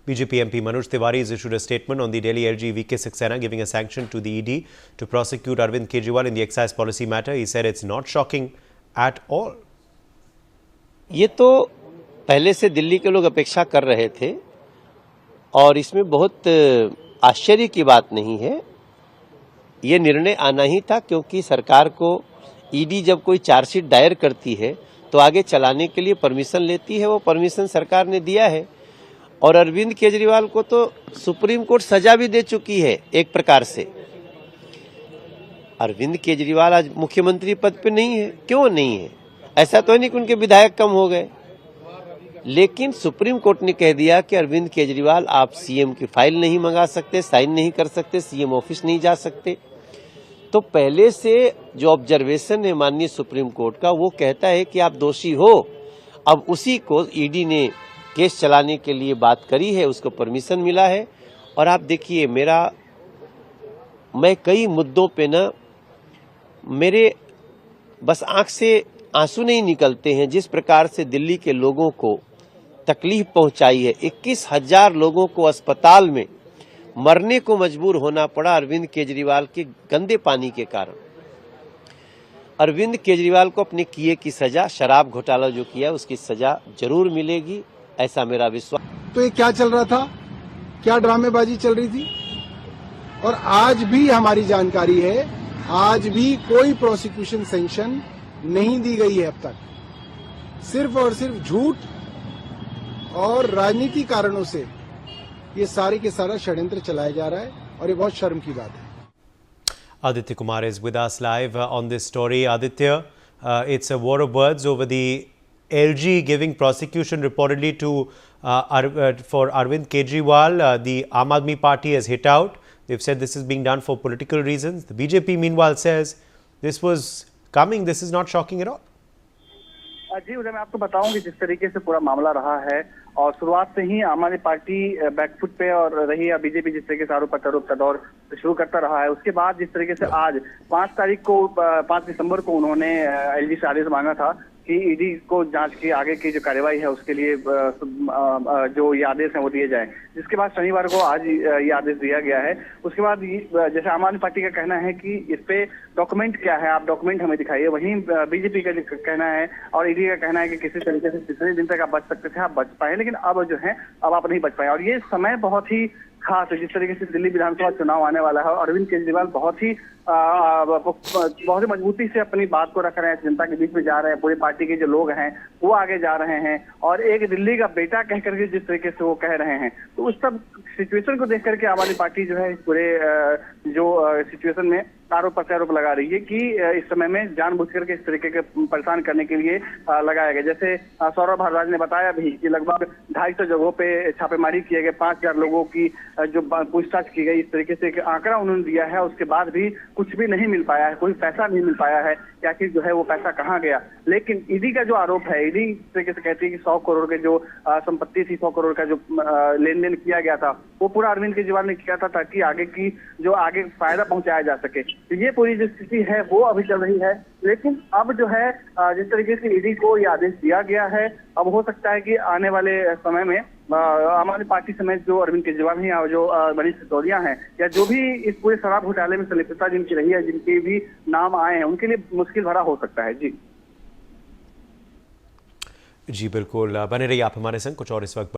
BJP MP Manoj Tiwari has issued a statement on the Delhi LG VK Saxena giving a sanction to the ED to prosecute Arvind Kejriwal in the excise policy matter. He said it's not shocking at all. ये तो पहले से दिल्ली के लोग अपेक्षा कर रहे थे और इसमें बहुत आश्चर्य की बात नहीं है। ये निर्णय आना ही था क्योंकि सरकार को ईडी जब कोई चार्जशीट दायर करती है तो आगे चलाने के लिए परमिशन लेती है। वो परमिशन सरकार ने दिया है और अरविंद केजरीवाल को तो सुप्रीम कोर्ट सजा भी दे चुकी है। एक प्रकार से अरविंद केजरीवाल आज मुख्यमंत्री पद पे नहीं है। क्यों नहीं है? ऐसा तो नहीं कि उनके विधायक कम हो गए, लेकिन सुप्रीम कोर्ट ने कह दिया कि अरविंद केजरीवाल आप सीएम की फाइल नहीं मंगा सकते, साइन नहीं कर सकते, सीएम ऑफिस नहीं जा सकते। तो पहले से जो ऑब्जर्वेशन है माननीय सुप्रीम कोर्ट का, वो कहता है कि आप दोषी हो। अब उसी को ईडी ने केस चलाने के लिए बात करी है, उसको परमिशन मिला है। और आप देखिए, मैं कई मुद्दों पे ना मेरे बस आंख से आंसू नहीं निकलते हैं। जिस प्रकार से दिल्ली के लोगों को तकलीफ पहुंचाई है, 21,000 लोगों को अस्पताल में मरने को मजबूर होना पड़ा अरविंद केजरीवाल के गंदे पानी के कारण। अरविंद केजरीवाल को अपने किए की सजा, शराब घोटाला जो किया उसकी सजा जरूर मिलेगी, ऐसा मेरा विश्वास। तो ये क्या चल रहा था, क्या ड्रामेबाजी चल रही थी? और आज भी हमारी जानकारी है, आज भी कोई प्रोसिक्यूशन सैंक्शन नहीं दी गई है अब तक। सिर्फ और सिर्फ झूठ और राजनीतिक कारणों से ये सारे के सारा षड्यंत्र चलाया जा रहा है और ये बहुत शर्म की बात है। Aditya Kumar is with us live on this story. Aditya, it's a war of words over the LG giving prosecution reportedly to for Arvind Kejriwal. The Aam Aadmi Party has hit out. They've said this is being done for political reasons. The BJP meanwhile says this was coming. This is not shocking at all. जी उधर मैं आपको बताऊं कि जिस तरीके से पूरा मामला रहा है और शुरुआत से ही आम आदमी पार्टी बैकफुट पे और रही, या बीजेपी जिस तरीके से आरोप प्रत्यारोप का दौर शुरू करता रहा है, उसके बाद जिस तरीके से आज 5 दिसंबर को उन्होंने एलजी से आदेश मांगा था कि ईडी को जांच की आगे की जो कार्यवाही है उसके लिए जो ये आदेश है वो दिए जाए, जिसके बाद शनिवार को आज ये आदेश दिया गया है। उसके बाद जैसे आम आदमी पार्टी का कहना है कि इस पे डॉक्यूमेंट क्या है, आप डॉक्यूमेंट हमें दिखाइए, वहीं बीजेपी का कहना है और ईडी का कहना है कि किसी तरीके से जितने दिन तक आप बच सकते थे आप बच पाए, लेकिन अब जो है अब आप नहीं बच पाए। और ये समय बहुत ही खास है, जिस तरीके से दिल्ली विधानसभा चुनाव आने वाला है और अरविंद केजरीवाल बहुत ही मजबूती से अपनी बात को रख रहे हैं, जनता के बीच में जा रहे हैं, पूरी पार्टी के जो लोग हैं वो आगे जा रहे हैं और एक दिल्ली का बेटा कह करके जिस तरीके से वो कह रहे हैं, तो उस सब सिचुएशन को देख करके आम आदमी पार्टी जो है पूरे जो सिचुएशन में आरोप प्रत्यारोप लगा रही है कि इस समय में जानबूझ करके इस तरीके के परेशान करने के लिए लगाया गया। जैसे सौरभ भारद्वाज ने बताया भी कि लगभग 250 जगहों पे छापेमारी किए गए, 5,000 लोगों की जो पूछताछ की गई, इस तरीके से एक आंकड़ा उन्होंने दिया है। उसके बाद भी कुछ भी नहीं मिल पाया है, कोई पैसा नहीं मिल पाया है, या फिर जो है वो पैसा कहाँ गया। लेकिन ईडी का जो आरोप है, ईडी इस तरीके से कहती है कि 100 करोड़ के जो संपत्ति थी, 100 करोड़ का जो लेन देन किया गया था वो पूरा अरविंद केजरीवाल ने किया था ताकि आगे फायदा पहुंचाया जा सके। तो ये पूरी जो स्थिति है वो अभी चल रही है। लेकिन अब जो है जिस तरीके से ईडी को ये आदेश दिया गया है, अब हो सकता है कि आने वाले समय में आम आदमी पार्टी समेत जो अरविंद केजरीवाल हैं और जो मनीष सिसोदिया हैं या जो भी इस पूरे शराब घोटाले में संलिप्तता जिनकी रही है, जिनके भी नाम आए हैं, उनके लिए मुश्किल भरा हो सकता है। जी बिल्कुल, बने रहिए आप हमारे संग। कुछ और इस वक्त